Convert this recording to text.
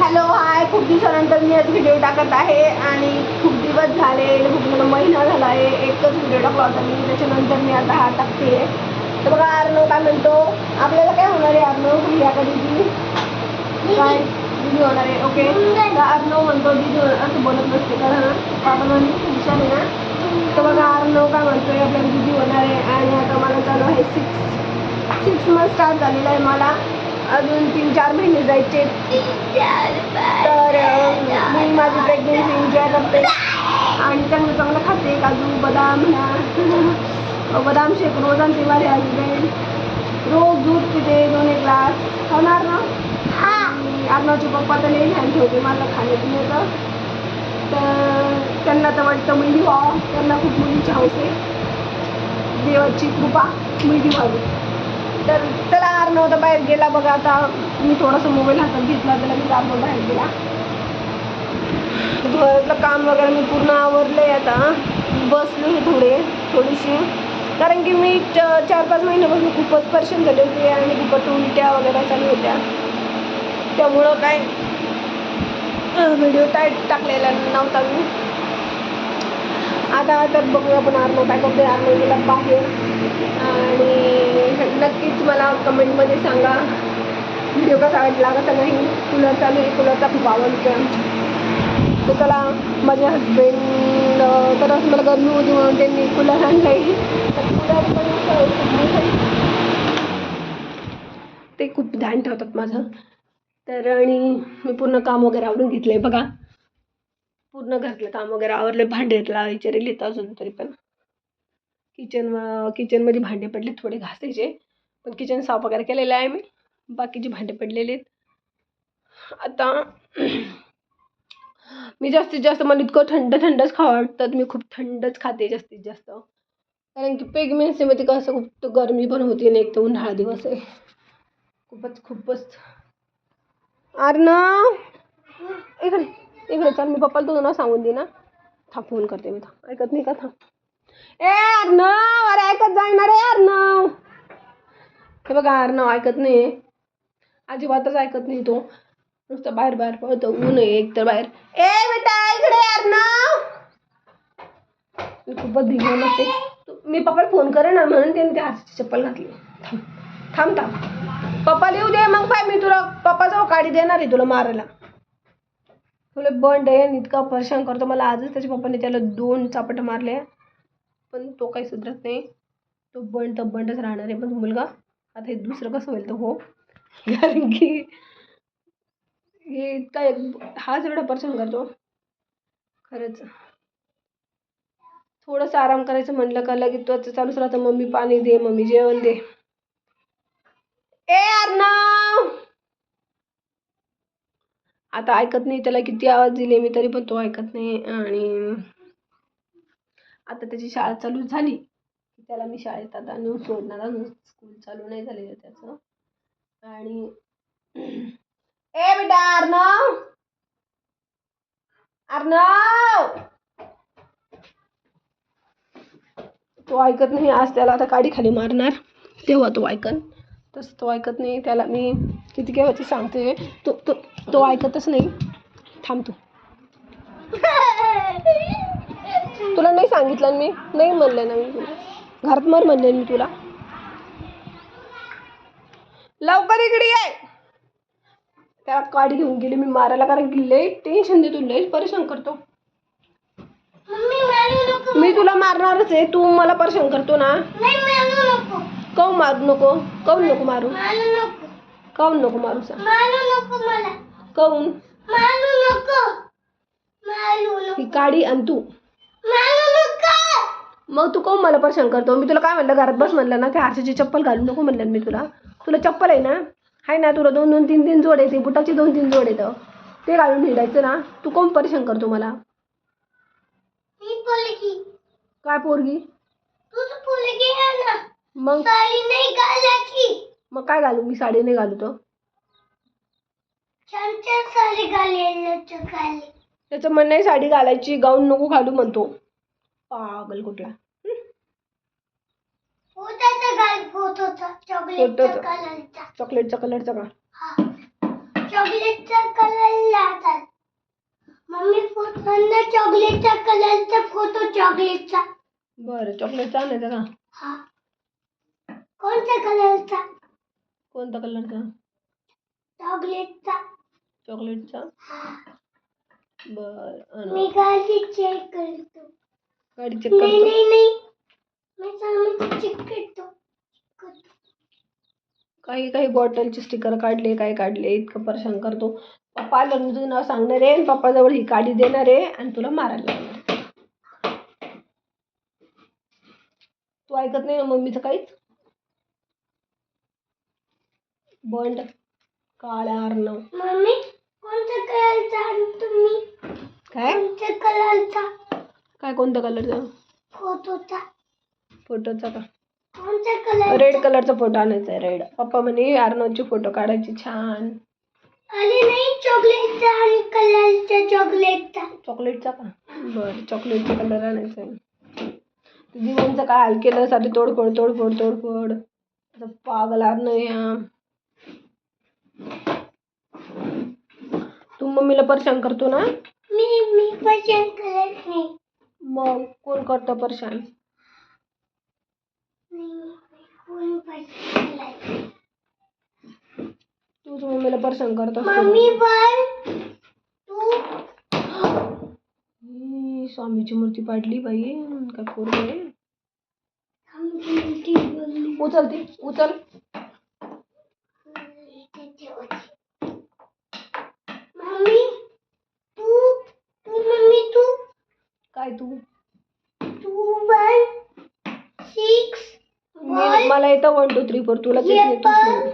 Hello hi, खूप दिवसानंतर मी आज व्हिडिओ टाकत आहे आणि खूप दिवस झाले, खूप मला महिना झाला आहे एकच व्हिडिओ टाकला होता मी. त्याच्यानंतर मी आता हा टाकते. तर बघा अर्णव काय म्हणतो, आपल्याला काय होणार आहे अर्णव या कधी काय दीदी होणार आहे. ओके, तर अर्णव म्हणतो दीदी असं बोलत नसते कारण आपण म्हणजे हुशार आहे ना. तर बघा अर्णव काय म्हणतोय आपल्याला दीदी होणार आहे आणि आता मला चालू आहे 6 मंथ स्टार्ट झालेलं आहे. मला अजून 3-4 महिने जायचे. तर मी माझी प्रेग्नेन्सी एन्जॉय करते आणि चांगलं चांगलं खाते. काजू बदाम म्हणा, बदाम शेक रोज आणते माझे हजबंड. रोज दूध पिते 2 ग्लास. होणार ना. अर्णवचे पप्पा तर लई ध्यान ठेवते माझं खाण्यापिण्याचं. तर त्यांना तर वाटतं मुलगी व्हावं, त्यांना खूप मुलीची हौस आहे. देवाची कृपा मुलगी व्हावी. तर चला अर्णव तर बाहेर गेला बघा. आता मी थोडंसं मोबाईल हातात घेतला तर लगेच अर्णव बाहेर गेला. घरातलं काम वगैरे मी पूर्ण आवरलं आहे. आता बसले थोडीशी कारण की मी 4-5 महिन्यापासून खूपच परेशान झाले होते आणि खूपच उलट्या वगैरे चालू होत्या. त्यामुळं काय व्हिडिओ टाकलेला नव्हता मी. आता तर बघूया आपण अर्णव काय करते. अर्णव गेला बाहेर आणि नक्कीच मला कमेंटमध्ये सांगा व्हिडिओ कसा वाटला कसा नाही. कूलर चालू आहे, कूलरचा खूप आवडतो. तर त्याला माझे हजबंड तर असं मला गरमी होती म्हणून त्यांनी कूलर आणलं आहे. तर कूलर ते खूप ध्यान ठेवतात माझं. तर आणि मी पूर्ण काम वगैरे आवरून घेतलं आहे बघा. पूर्ण घरातलं काम वगैरे आवरलं. भांडे लावायचे राहिलेत अजून तरी पण. किचनमध्ये भांडे पडले थोडे घासायचे, पण किचन साफ वगैरे केलेलं आहे मी. बाकीचे भांडे पडलेले आहेत. आता मी जास्तीत जास्त मला इतकं थंडच खावं वाटतं. मी खूप थंडच खाते जास्तीत जास्त कारण की प्रेग्नेन्सीमध्ये कसं खूप गरमी पण होती आणि एक तर उन्हाळा दिवस आहे. खूपच अर्णव इकडे चल. मी पप्पाला तुझं नाव सांगून दे ना. थांब फोन करते मी. ऐकत नाही का? थांब. ए अर्णव, अरे ऐकत जाईना रे अर्णव. हे बघा अर्णव ऐकत नाही, अजिबातच ऐकत नाही. तो नुसतं बाहेर पळतो. ऊन आहे एक तर बाहेर. ए बेटा इकडे अर्णव. मी खूपच धिंगाणा असते. मी पप्पाला फोन करे ना म्हणून त्यांनी त्या हाताची चप्पल घातली. थांब पप्पा येऊ दे मग पाय मी तुला पप्पाचा काढी देणार आहे तुला मारायला. तुला बंड आहे इतका परेशान करतो मला. आजच त्याच्या पप्पाने त्याला 2 चापट मारले पण तो काही सुधरत नाही. तो बंडच राहणार आहे. पण मुलगा आता हे दुसरं कसं होईल तर हो, कारण की हे काय हाच एवढा परेशान करतो खरंच. थोडंसं आराम करायचं म्हणलं का लगेच तो चालूच राहतं. मम्मी पाणी दे, मम्मी जेवण दे. ए अर्णव आता ऐकत नाही. त्याला किती आवाज दिले मी तरी पण तो ऐकत नाही. आणि आता त्याची शाळा चालू झाली की त्याला मी शाळेत आता नेऊन सोडणार. अजून स्कूल चालू नाही झालेलं त्याचं. आणि ए बेटा अर्णव तो ऐकत नाही. आज त्याला आता काडी खाली मारणार तेव्हा तो ऐकन. तसं तो ऐकत नाही. त्याला मी किती केव्हाची सांगते तो ऐकतच नाही. थांब तू. तुला नाही सांगितलं मी, नाही म्हणलं ना मी तुला. घरात मर म्हणले मी तुला. लवकर इकडे ये. त्याला काडी घेऊन गेली मी मारायला कारण की लई टेन्शन देतो, लई परेशान करतो. मी तुला मारणारच आहे. तू मला परेशान करतो ना. काऊन मारू नको? काऊन नको मारू? काऊन नको मारू सांग? काऊन ही काडी आणि तू मग तू काऊन मला परेशान करतो? मी तुला काय म्हणलं घरात बस म्हणलं ना. त्या हारशाची चप्पल घालू नको म्हणलं मी तुला. तुला चप्पल आहे ना, आहे ना तुला 2-2, 3-3 जोड येते. बुटाची 2-3 जोड येतं. ते घालून हिंडायचं ना. तू काऊन परेशान करतो मला? काय पोरगी? मग मग काय घालू? मी साडी नाही घालू तर त्याचं म्हणणं आहे साडी घालायची, गाऊन नको घालू म्हणतो. पागल कुठला. चॉकलेटचा कलरचा का? चॉकलेटचा कलर लावतात. मम्मी फोटोला चॉकलेटचा कलरचा फोटो चॉकलेटचा. बरं चॉकलेटचा आणायचा का? हा. कोणत्या कलरचा? कोणता कलरचा? चॉकलेटचा. चॉकलेटचा. हा. बरं मी गाडी चेक करतो. गाडी चेक नाही करतो. नाही नाही. मी चांगलं चेक करतो. काही काही बॉटलचे स्टिकर काढले, काय काढले, इतकं परेशान करतो. पप्पा आल्यावर मी तुझं नाव सांगणार आहे, पप्पाजवळ ही काडी देणार आहे आणि तुला मारायला लागणार. तू ऐकत नाही ना मम्मीचं काहीच. बंड काळ्या अर्णव. मम्मी कोणत्या कलरचा तुम्ही? काय कोणत्या कलरचा? काय कोणत्या कलरचा? फोटोचा. फोटोचा का? कोणत्या कलर? रेड कलरचा फोटो आणायचा आहे. रेड. पप्पा म्हणे अर्णवचे फोटो काढायचे छान. अरे नाही चॉकलेटचा आणि कलरचा चॉकलेटचा. चॉकलेटचा का? बरं चॉकलेटचा कलर आणायचा आहे. दिवांचं काय हाल केलं साठी तोडफोड तोडफोड तोडफोड. आता पागल अर्णव या. तू मम्मीला परेशान करतो ना? मी पसंत करत नाही. मग कोण करतं परेशान? कोण पसंत करत? तूच मम्मीला परेशान करत असतो. मम्मी पण तू. ही स्वामीची मूर्ती पाडली बाई. काय पोरग आहे. उचल ती उचल. मम्मी तू काय तू? 2 1 6 मला येतं 1 2 3 4. तुला येत नाही.